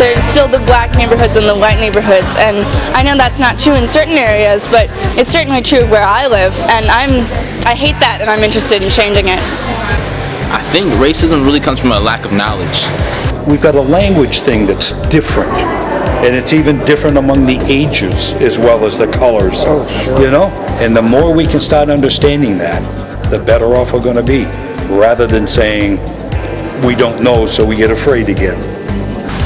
there's still the black neighborhoods and the white neighborhoods, and I know that's not true in certain areas, but it's certainly true where I live, and I hate that, and I'm interested in changing it. I think racism really comes from a lack of knowledge. We've got a language thing that's different, and it's even different among the ages as well as the colors. Oh, sure. You know, and the more we can start understanding that, the better off we're going to be, rather than saying we don't know, so we get afraid again.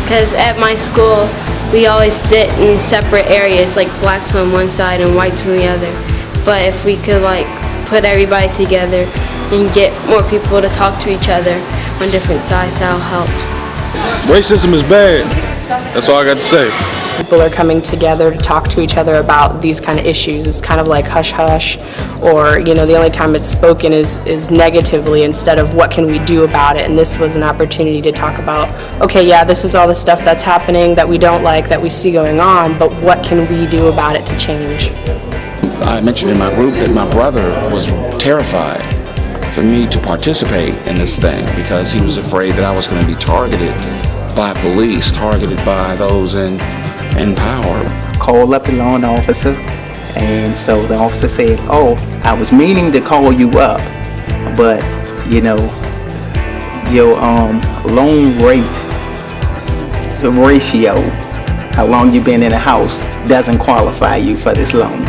Because at my school, we always sit in separate areas, like blacks on one side and whites on the other. But if we could put everybody together and get more people to talk to each other on different sides, that'll help. Racism is bad. That's all I got to say. People are coming together to talk to each other about these kind of issues. It's kind of like hush-hush, or the only time it's spoken is negatively instead of what can we do about it. And this was an opportunity to talk about, okay, yeah, this is all the stuff that's happening that we don't like, that we see going on, but what can we do about it to change? I mentioned in my group that my brother was terrified for me to participate in this thing because he was afraid that I was going to be targeted by police, targeted by those in power. Called up the law officer, and so the officer said, "Oh, I was meaning to call you up, but your loan rate, the ratio, how long you've been in the house, doesn't qualify you for this loan."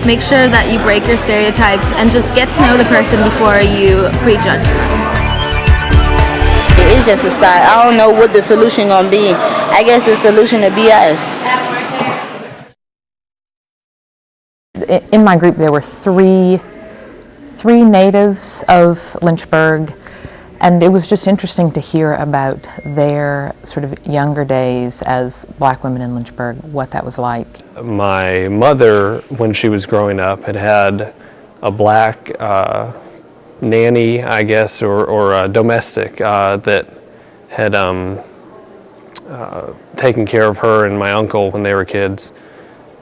Make sure that you break your stereotypes and just get to know the person before you prejudge them. It's just a start. I don't know what the solution gonna be. I guess the solution to be us. In my group, there were three natives of Lynchburg, and it was just interesting to hear about their sort of younger days as black women in Lynchburg, what that was like. My mother, when she was growing up, had a black nanny, I guess, or a domestic that had taken care of her and my uncle when they were kids.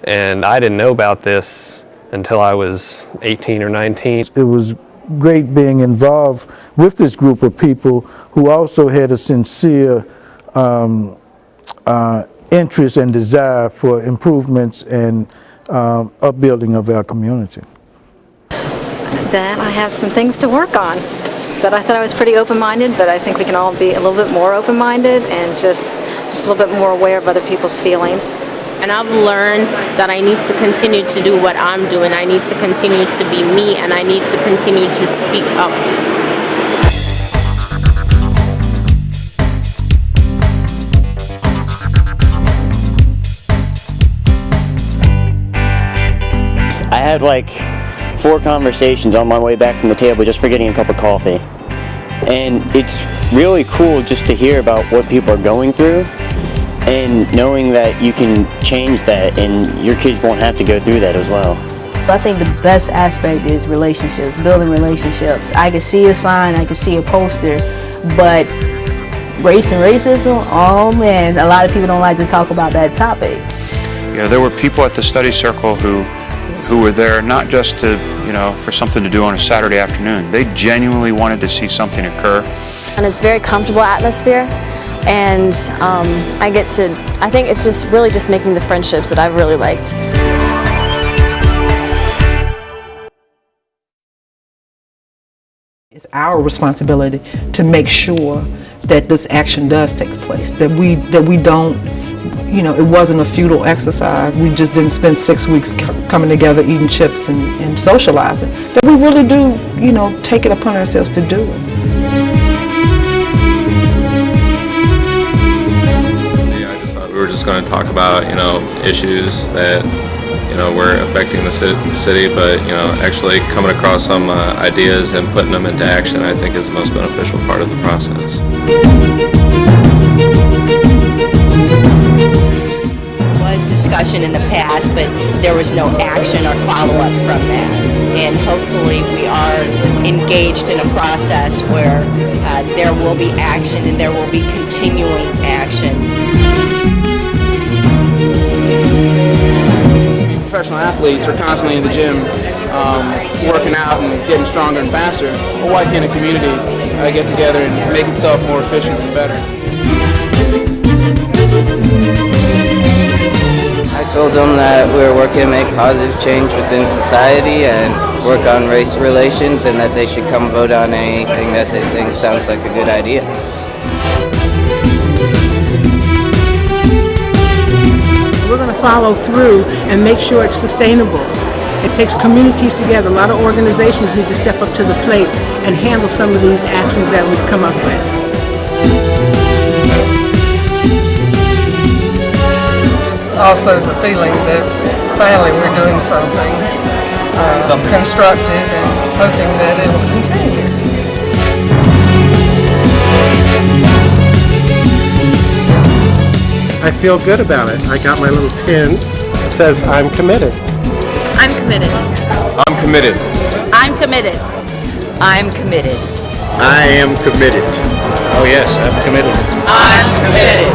And I didn't know about this until I was 18 or 19. It was great being involved with this group of people who also had a sincere interest and desire for improvements and upbuilding of our community. Then I have some things to work on. But I thought I was pretty open-minded, but I think we can all be a little bit more open-minded and just a little bit more aware of other people's feelings. And I've learned that I need to continue to do what I'm doing. I need to continue to be me, and I need to continue to speak up. I had 4 conversations on my way back from the table just for getting a cup of coffee. And it's really cool just to hear about what people are going through and knowing that you can change that and your kids won't have to go through that as well. I think the best aspect is relationships, building relationships. I can see a sign, I can see a poster, but race and racism, oh man, a lot of people don't like to talk about that topic. There were people at the study circle who were there not just to, for something to do on a Saturday afternoon. They genuinely wanted to see something occur. And it's a very comfortable atmosphere, and I think it's just really just making the friendships that I've really liked. It's our responsibility to make sure that this action does take place, that we don't, it wasn't a futile exercise. We just didn't spend 6 weeks coming together eating chips and socializing. That we really do, take it upon ourselves to do it. Yeah, I just thought we were just going to talk about, issues that, were affecting the city, but, actually coming across some ideas and putting them into action, I think is the most beneficial part of the process. Discussion in the past, but there was no action or follow-up from that. And hopefully we are engaged in a process where there will be action and there will be continuing action. Professional athletes are constantly in the gym working out and getting stronger and faster. Well, why can't a community get together and make itself more efficient and better? Told them that we're working to make positive change within society and work on race relations, and that they should come vote on anything that they think sounds like a good idea. We're going to follow through and make sure it's sustainable. It takes communities together. A lot of organizations need to step up to the plate and handle some of these actions that we've come up with. Also the feeling that finally we're doing something constructive and hoping that it will continue. I feel good about it. I got my little pin that says I'm committed. I'm committed. I'm committed. I'm committed. I'm committed. I am committed. Oh yes, I'm committed. I'm committed.